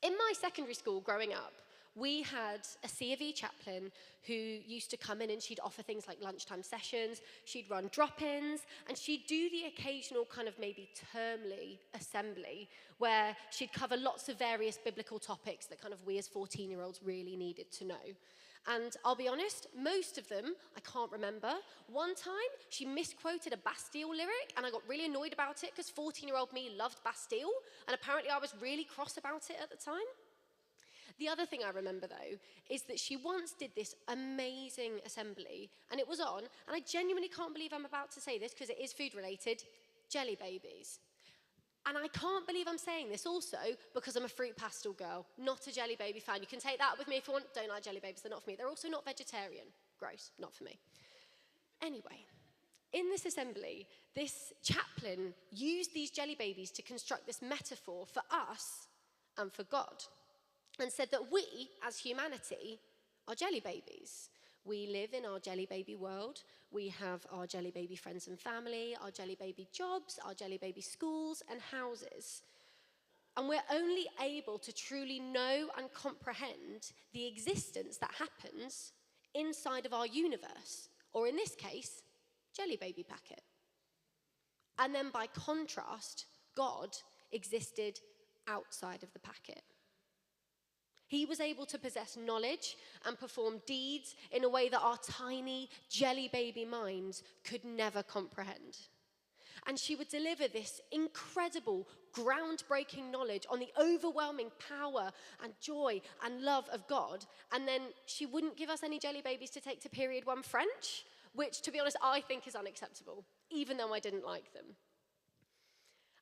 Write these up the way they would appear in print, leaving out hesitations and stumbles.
In my secondary school growing up, we had a C of E chaplain who used to come in and she'd offer things like lunchtime sessions, she'd run drop-ins, and she'd do the occasional kind of maybe termly assembly where she'd cover lots of various biblical topics that kind of we as 14-year-olds really needed to know. And I'll be honest, most of them I can't remember. One time, she misquoted a Bastille lyric, and I got really annoyed about it because 14-year-old me loved Bastille, and apparently I was really cross about it at the time. The other thing I remember, though, is that she once did this amazing assembly, and it was on, and I genuinely can't believe I'm about to say this because it is food-related, jelly babies. And I can't believe I'm saying this also because I'm a fruit pastel girl, not a jelly baby fan. You can take that with me if you want. Don't like jelly babies, they're not for me. They're also not vegetarian. Gross, not for me. Anyway, in this assembly, this chaplain used these jelly babies to construct this metaphor for us and for God, and said that we, as humanity, are jelly babies. We live in our jelly baby world. We have our jelly baby friends and family, our jelly baby jobs, our jelly baby schools and houses. And we're only able to truly know and comprehend the existence that happens inside of our universe, or in this case, jelly baby packet. And then by contrast, God existed outside of the packet. He was able to possess knowledge and perform deeds in a way that our tiny jelly baby minds could never comprehend. And she would deliver this incredible, groundbreaking knowledge on the overwhelming power and joy and love of God. And then she wouldn't give us any jelly babies to take to period 1 French, which, to be honest, I think is unacceptable, even though I didn't like them.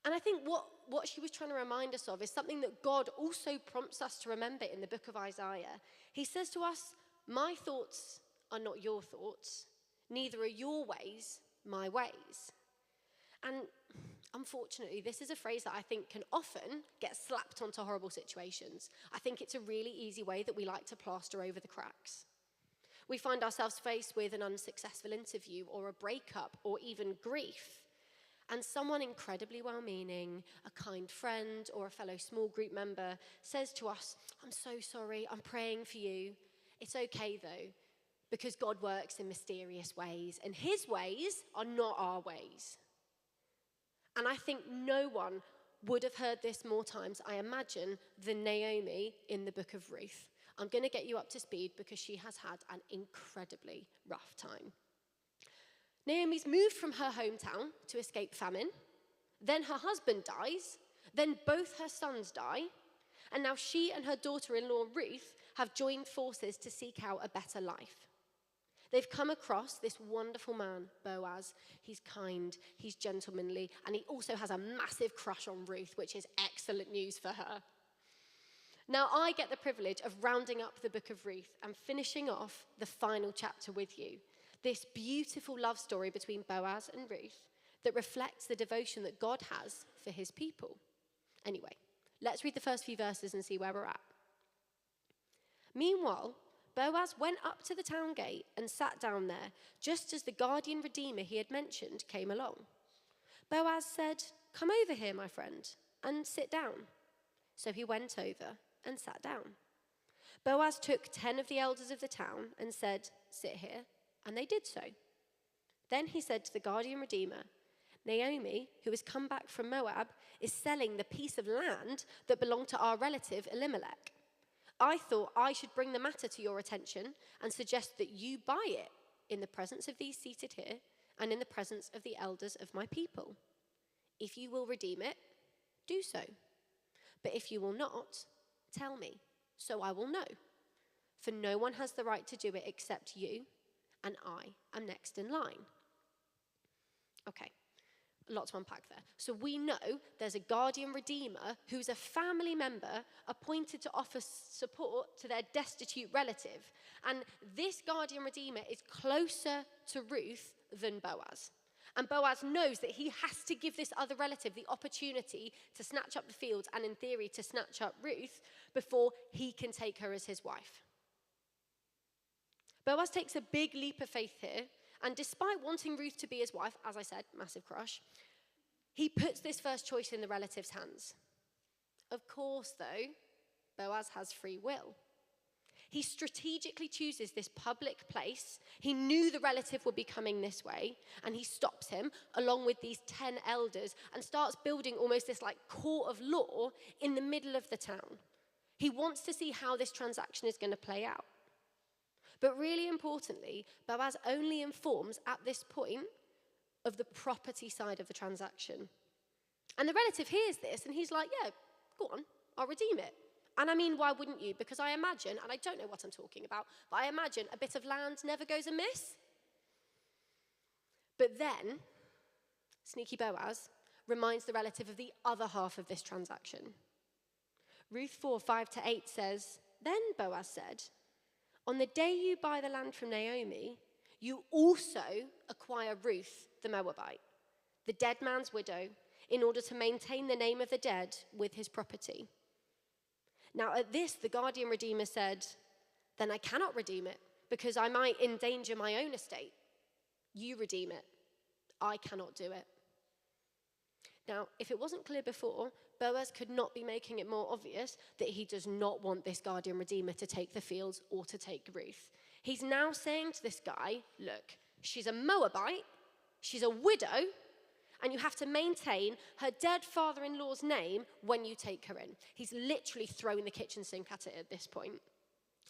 And I think what she was trying to remind us of is something that God also prompts us to remember in the book of Isaiah. He says to us, my thoughts are not your thoughts, neither are your ways my ways. And unfortunately, this is a phrase that I think can often get slapped onto horrible situations. I think it's a really easy way that we like to plaster over the cracks. We find ourselves faced with an unsuccessful interview or a breakup or even grief. And someone incredibly well-meaning, a kind friend or a fellow small group member says to us, I'm so sorry, I'm praying for you. It's okay though, because God works in mysterious ways, and his ways are not our ways. And I think no one would have heard this more times, I imagine, than Naomi in the book of Ruth. I'm going to get you up to speed because she has had an incredibly rough time. Naomi's moved from her hometown to escape famine. Then her husband dies. Then both her sons die. And now she and her daughter-in-law, Ruth, have joined forces to seek out a better life. They've come across this wonderful man, Boaz. He's kind, he's gentlemanly, and he also has a massive crush on Ruth, which is excellent news for her. Now, I get the privilege of rounding up the book of Ruth and finishing off the final chapter with you. This beautiful love story between Boaz and Ruth that reflects the devotion that God has for his people. Anyway, let's read the first few verses and see where we're at. Meanwhile, Boaz went up to the town gate and sat down there, just as the guardian redeemer he had mentioned came along. Boaz said, "Come over here, my friend, and sit down." So he went over and sat down. Boaz took 10 of the elders of the town and said, "Sit here." And they did so. Then he said to the guardian redeemer, "Naomi, who has come back from Moab, is selling the piece of land that belonged to our relative Elimelech. I thought I should bring the matter to your attention and suggest that you buy it in the presence of these seated here and in the presence of the elders of my people. If you will redeem it, do so. But if you will not, tell me, so I will know. For no one has the right to do it except you, and I am next in line." Okay, a lot to unpack there. So we know there's a guardian redeemer who's a family member appointed to offer support to their destitute relative. And this guardian redeemer is closer to Ruth than Boaz. And Boaz knows that he has to give this other relative the opportunity to snatch up the fields and, in theory, to snatch up Ruth before he can take her as his wife. Boaz takes a big leap of faith here, and despite wanting Ruth to be his wife, as I said, massive crush, he puts this first choice in the relative's hands. Of course, though, Boaz has free will. He strategically chooses this public place. He knew the relative would be coming this way, and he stops him along with these 10 elders and starts building almost this like court of law in the middle of the town. He wants to see how this transaction is going to play out. But really importantly, Boaz only informs at this point of the property side of the transaction. And the relative hears this and he's like, yeah, go on, I'll redeem it. And I mean, why wouldn't you? Because I imagine, and I don't know what I'm talking about, but I imagine a bit of land never goes amiss. But then, sneaky Boaz reminds the relative of the other half of this transaction. Ruth 4:5-8 says, then Boaz said, on the day you buy the land from Naomi, you also acquire Ruth the Moabite, the dead man's widow, in order to maintain the name of the dead with his property. Now at this, the guardian redeemer said, then I cannot redeem it because I might endanger my own estate. You redeem it. I cannot do it. Now, if it wasn't clear before, Boaz could not be making it more obvious that he does not want this guardian redeemer to take the fields or to take Ruth. He's now saying to this guy, look, she's a Moabite, she's a widow, and you have to maintain her dead father-in-law's name when you take her in. He's literally throwing the kitchen sink at it at this point.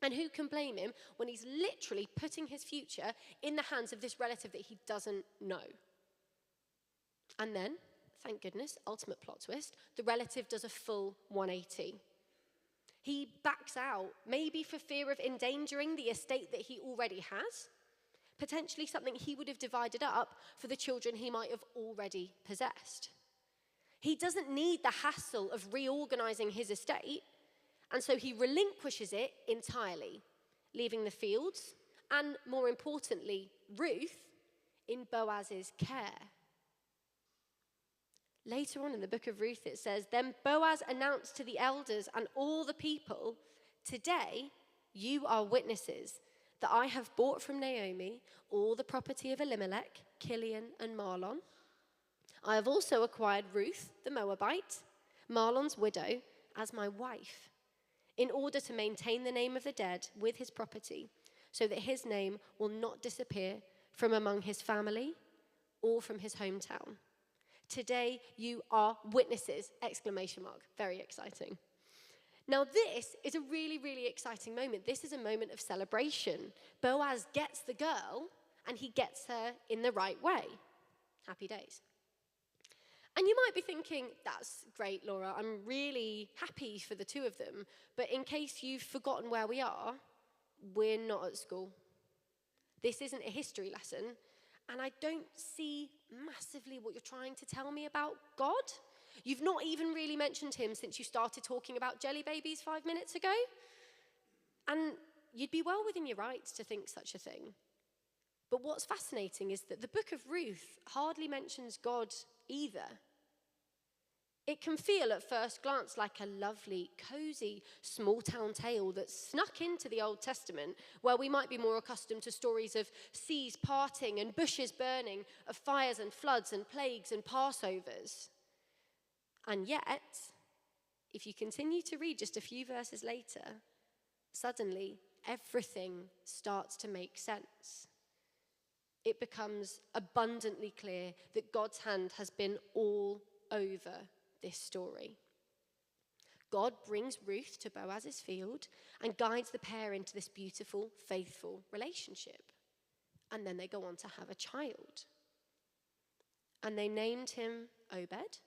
And who can blame him when he's literally putting his future in the hands of this relative that he doesn't know? And then, thank goodness, ultimate plot twist, the relative does a full 180. He backs out, maybe for fear of endangering the estate that he already has, potentially something he would have divided up for the children he might have already possessed. He doesn't need the hassle of reorganizing his estate, and so he relinquishes it entirely, leaving the fields and, more importantly, Ruth in Boaz's care. Later on in the book of Ruth, it says, then Boaz announced to the elders and all the people, today you are witnesses that I have bought from Naomi all the property of Elimelech, Kilion, and Mahlon. I have also acquired Ruth, the Moabite, Mahlon's widow, as my wife, in order to maintain the name of the dead with his property, so that his name will not disappear from among his family or from his hometown. Today you are witnesses, exclamation mark. Very exciting. Now this is a really, really exciting moment. This is a moment of celebration. Boaz gets the girl and he gets her in the right way. Happy days. And you might be thinking, that's great, Laura. I'm really happy for the two of them. But in case you've forgotten where we are, we're not at school. This isn't a history lesson. And I don't see massively what you're trying to tell me about God. You've not even really mentioned him since you started talking about jelly babies 5 minutes ago. And you'd be well within your rights to think such a thing. But what's fascinating is that the book of Ruth hardly mentions God either. It can feel at first glance like a lovely, cozy, small-town tale that's snuck into the Old Testament, where we might be more accustomed to stories of seas parting and bushes burning, of fires and floods and plagues and Passovers. And yet, if you continue to read just a few verses later, suddenly everything starts to make sense. It becomes abundantly clear that God's hand has been all over this story. God brings Ruth to Boaz's field and guides the pair into this beautiful, faithful relationship. And then they go on to have a child. And they named him Obed.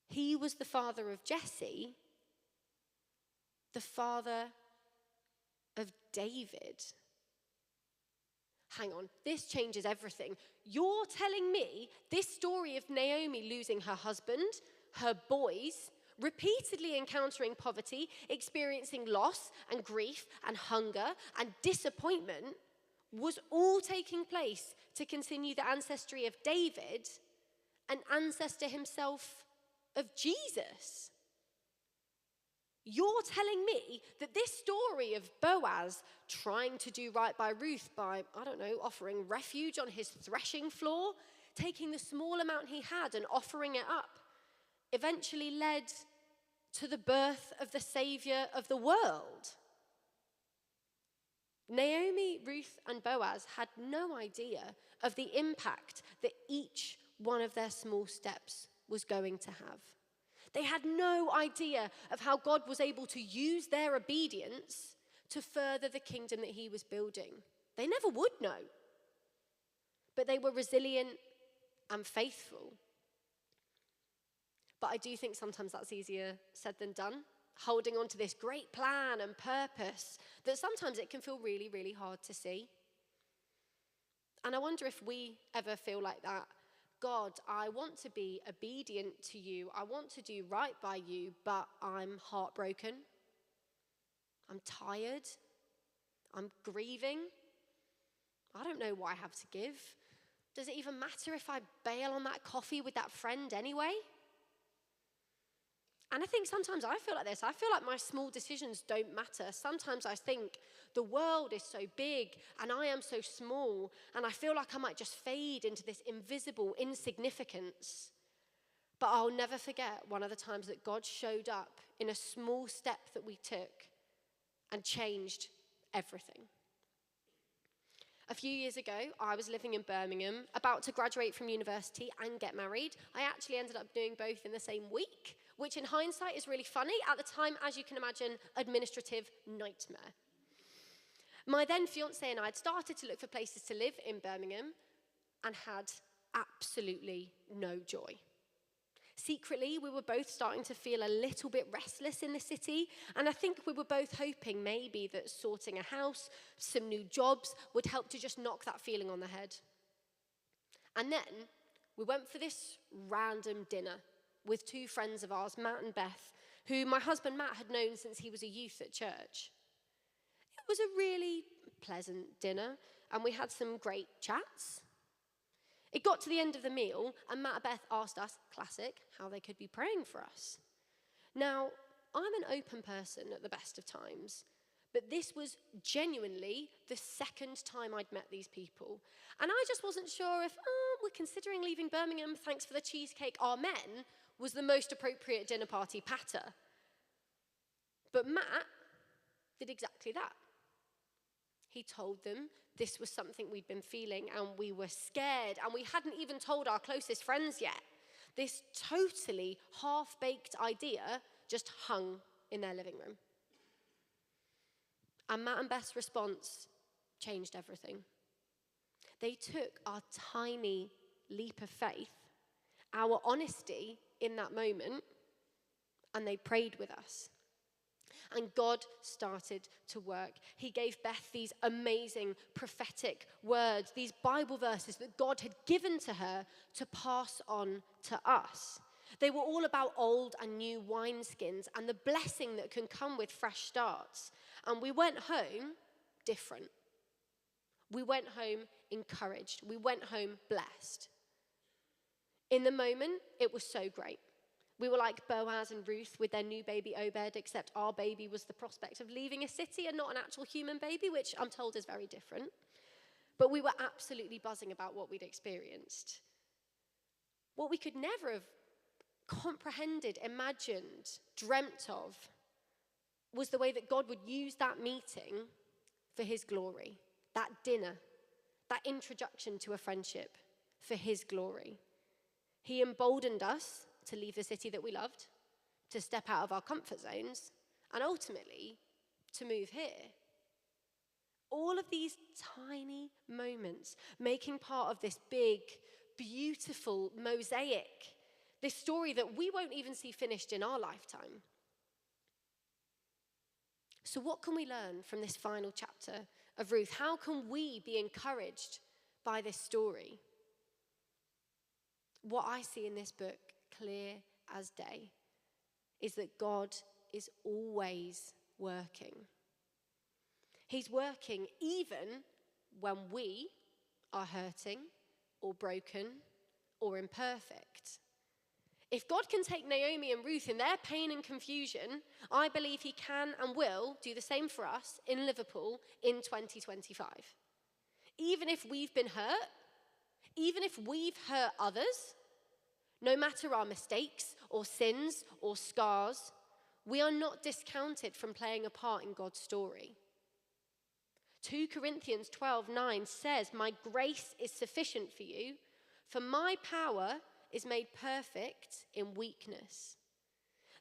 He was the father of Jesse, the father of David. Hang on, this changes everything. You're telling me this story of Naomi losing her husband, her boys, repeatedly encountering poverty, experiencing loss and grief and hunger and disappointment was all taking place to continue the ancestry of David, an ancestor himself of Jesus. You're telling me that this story of Boaz trying to do right by Ruth by, offering refuge on his threshing floor, taking the small amount he had and offering it up, eventually led to the birth of the Savior of the world. Naomi, Ruth, and Boaz had no idea of the impact that each one of their small steps was going to have. They had no idea of how God was able to use their obedience to further the kingdom that he was building. They never would know. But they were resilient and faithful. But I do think sometimes that's easier said than done. Holding on to this great plan and purpose, that sometimes it can feel really, really hard to see. And I wonder if we ever feel like that. God, I want to be obedient to you. I want to do right by you, but I'm heartbroken. I'm tired. I'm grieving. I don't know what I have to give. Does it even matter if I bail on that coffee with that friend anyway? And I think sometimes I feel like this. I feel like my small decisions don't matter. Sometimes I think the world is so big and I am so small, and I feel like I might just fade into this invisible insignificance. But I'll never forget one of the times that God showed up in a small step that we took and changed everything. A few years ago, I was living in Birmingham, about to graduate from university and get married. I actually ended up doing both in the same week, which in hindsight is really funny. At the time, as you can imagine, administrative nightmare. My then fiancé and I had started to look for places to live in Birmingham and had absolutely no joy. Secretly, we were both starting to feel a little bit restless in the city, and I think we were both hoping maybe that sorting a house, some new jobs, would help to just knock that feeling on the head. And then we went for this random dinner with two friends of ours, Matt and Beth, who my husband Matt had known since he was a youth at church. It was a really pleasant dinner, and we had some great chats. It got to the end of the meal, and Matt and Beth asked us, classic, how they could be praying for us. Now, I'm an open person at the best of times, but this was genuinely the second time I'd met these people. And I just wasn't sure if, we're considering leaving Birmingham, thanks for the cheesecake, amen, was the most appropriate dinner party patter. But Matt did exactly that. He told them this was something we'd been feeling, and we were scared, and we hadn't even told our closest friends yet. This totally half-baked idea just hung in their living room. And Matt and Beth's response changed everything. They took our tiny leap of faith, our honesty in that moment, and they prayed with us. And God started to work. He gave Beth these amazing prophetic words, these Bible verses that God had given to her to pass on to us. They were all about old and new wineskins and the blessing that can come with fresh starts. And we went home different. We went home encouraged. We went home blessed. In the moment, it was so great. We were like Boaz and Ruth with their new baby Obed, except our baby was the prospect of leaving a city and not an actual human baby, which I'm told is very different. But we were absolutely buzzing about what we'd experienced. What we could never have comprehended, imagined, dreamt of was the way that God would use that meeting for his glory, that dinner, that introduction to a friendship for his glory. He emboldened us to leave the city that we loved, to step out of our comfort zones, and ultimately to move here. All of these tiny moments making part of this big, beautiful mosaic, this story that we won't even see finished in our lifetime. So what can we learn from this final chapter of Ruth? How can we be encouraged by this story? What I see in this book, clear as day, is that God is always working. He's working even when we are hurting or broken or imperfect. If God can take Naomi and Ruth in their pain and confusion, I believe he can and will do the same for us in Liverpool in 2025. Even if we've been hurt, even if we've hurt others, no matter our mistakes or sins or scars, we are not discounted from playing a part in God's story. 2 Corinthians 12:9 says, "My grace is sufficient for you, for my power is made perfect in weakness.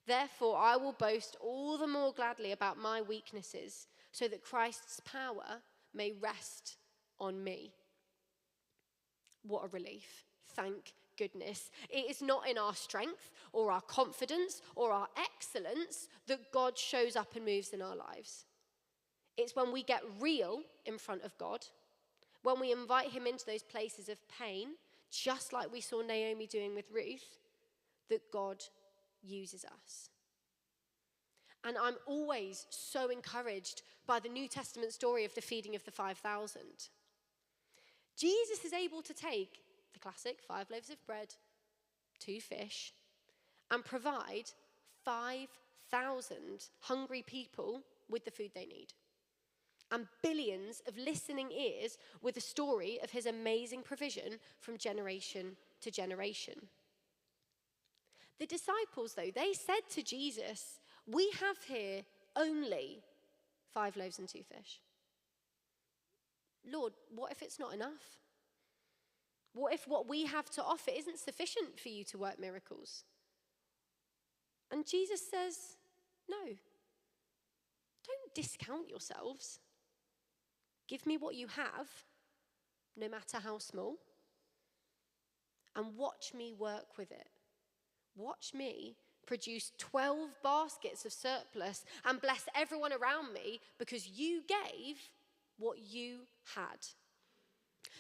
Therefore, I will boast all the more gladly about my weaknesses, so that Christ's power may rest on me." What a relief. Thank goodness. It is not in our strength or our confidence or our excellence that God shows up and moves in our lives. It's when we get real in front of God, when we invite him into those places of pain, just like we saw Naomi doing with Ruth, that God uses us. And I'm always so encouraged by the New Testament story of the feeding of the 5,000. Jesus is able to take the classic 5 loaves of bread, 2 fish, and provide 5,000 hungry people with the food they need. And billions of listening ears with a story of his amazing provision from generation to generation. The disciples, though, they said to Jesus, "We have here only 5 loaves and 2 fish. Lord, what if it's not enough? What if what we have to offer isn't sufficient for you to work miracles?" And Jesus says, "No, don't discount yourselves. Give me what you have, no matter how small, and watch me work with it. Watch me produce 12 baskets of surplus and bless everyone around me because you gave what you had."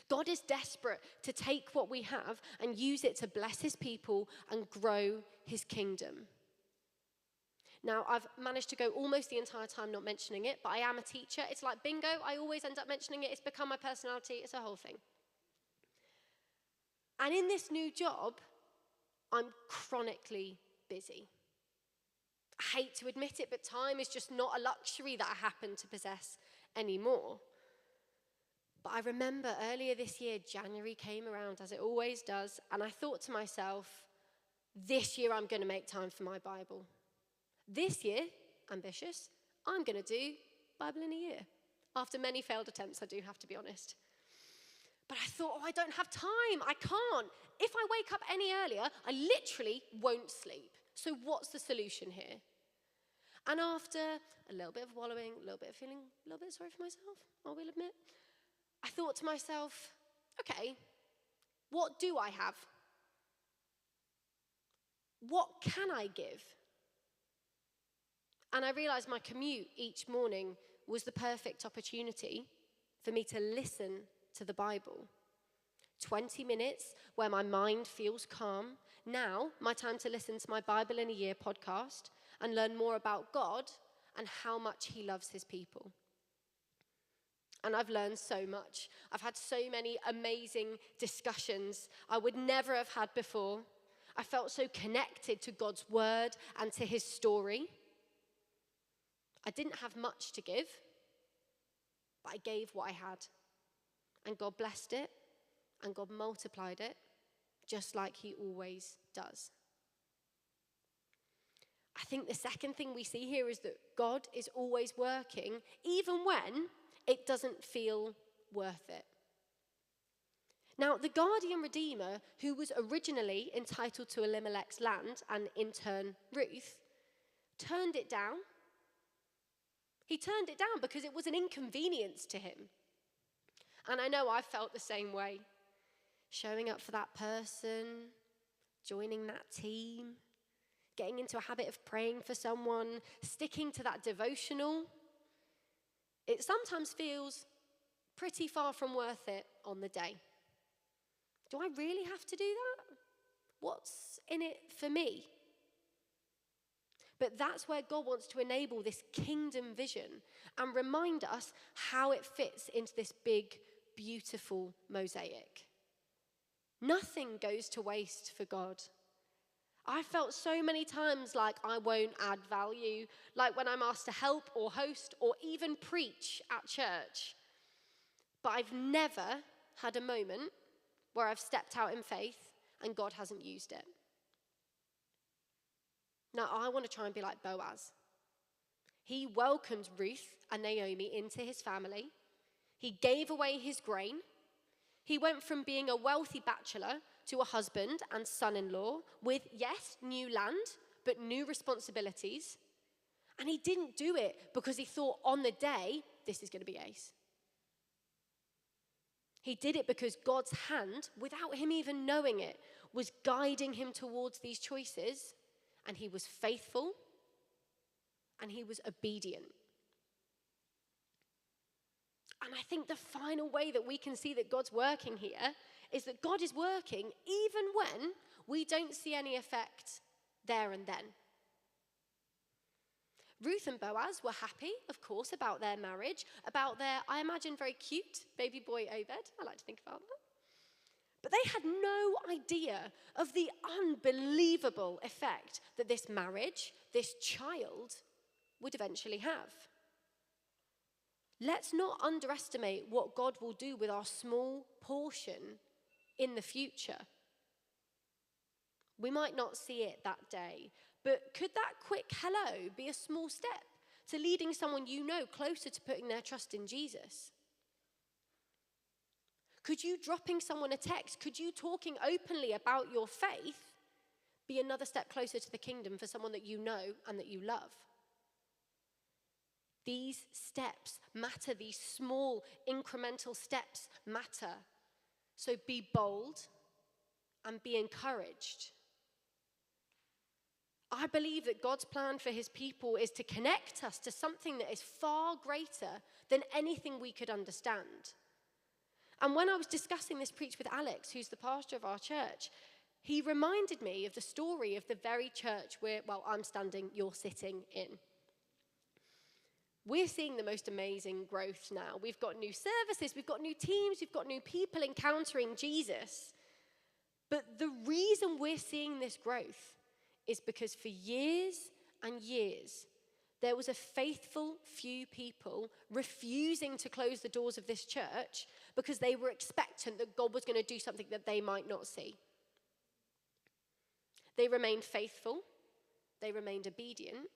God is desperate to take what we have and use it to bless his people and grow his kingdom. Now, I've managed to go almost the entire time not mentioning it, but I am a teacher. It's like bingo. I always end up mentioning it. It's become my personality. It's a whole thing. And in this new job, I'm chronically busy. I hate to admit it, but time is just not a luxury that I happen to possess anymore. But I remember earlier this year, January came around, as it always does, and I thought to myself, this year I'm going to make time for my Bible. This year, ambitious, I'm going to do Bible in a year. After many failed attempts, I do have to be honest. But I thought, I don't have time. I can't. If I wake up any earlier, I literally won't sleep. So what's the solution here? And after a little bit of wallowing, a little bit of feeling a little bit sorry for myself, I will admit, I thought to myself, okay, what do I have? What can I give? And I realized my commute each morning was the perfect opportunity for me to listen to the Bible. 20 minutes where my mind feels calm. Now, my time to listen to my Bible in a Year podcast and learn more about God and how much he loves his people. And I've learned so much. I've had so many amazing discussions I would never have had before. I felt so connected to God's word and to his story. I didn't have much to give, but I gave what I had. And God blessed it, and God multiplied it, just like he always does. I think the second thing we see here is that God is always working, even when it doesn't feel worth it. Now, the guardian redeemer, who was originally entitled to Elimelech's land, and in turn Ruth, turned it down. He turned it down because it was an inconvenience to him. And I know I felt the same way. Showing up for that person, joining that team, getting into a habit of praying for someone, sticking to that devotional. It sometimes feels pretty far from worth it on the day. Do I really have to do that? What's in it for me? But that's where God wants to enable this kingdom vision and remind us how it fits into this big, beautiful mosaic. Nothing goes to waste for God. I felt so many times like I won't add value, like when I'm asked to help or host or even preach at church. But I've never had a moment where I've stepped out in faith and God hasn't used it. Now, I want to try and be like Boaz. He welcomed Ruth and Naomi into his family. He gave away his grain. He went from being a wealthy bachelor to a husband and son-in-law with, yes, new land, but new responsibilities. And he didn't do it because he thought on the day, this is going to be ace. He did it because God's hand, without him even knowing it, was guiding him towards these choices. And he was faithful and he was obedient. And I think the final way that we can see that God's working here is that God is working even when we don't see any effect there and then. Ruth and Boaz were happy, of course, about their marriage, about their, I imagine, very cute baby boy Obed. I like to think about that. But they had no idea of the unbelievable effect that this marriage, this child, would eventually have. Let's not underestimate what God will do with our small portion in the future. We might not see it that day, but could that quick hello be a small step to leading someone you know closer to putting their trust in Jesus? Could you dropping someone a text, could you talking openly about your faith be another step closer to the kingdom for someone that you know and that you love? These steps matter. These small incremental steps matter. So be bold and be encouraged. I believe that God's plan for his people is to connect us to something that is far greater than anything we could understand. And when I was discussing this preach with Alex, who's the pastor of our church, he reminded me of the story of the very church where, I'm standing, you're sitting in. We're seeing the most amazing growth now. We've got new services, we've got new teams, we've got new people encountering Jesus. But the reason we're seeing this growth is because for years and years, there was a faithful few people refusing to close the doors of this church because they were expectant that God was going to do something that they might not see. They remained faithful, they remained obedient,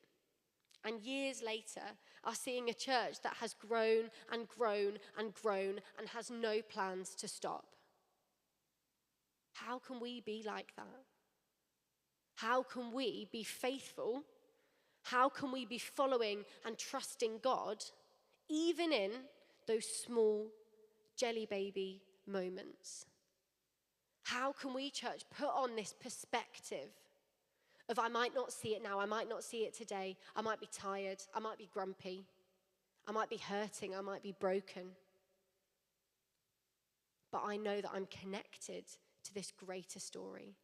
and years later are seeing a church that has grown and grown and grown and has no plans to stop. How can we be like that? How can we be faithful? How can we be following and trusting God, even in those small jelly baby moments? How can we, church, put on this perspective of I might not see it now, I might not see it today, I might be tired, I might be grumpy, I might be hurting, I might be broken. But I know that I'm connected to this greater story.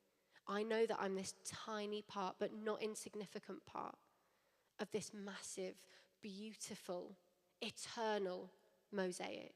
I know that I'm this tiny part, but not insignificant part of this massive, beautiful, eternal mosaic.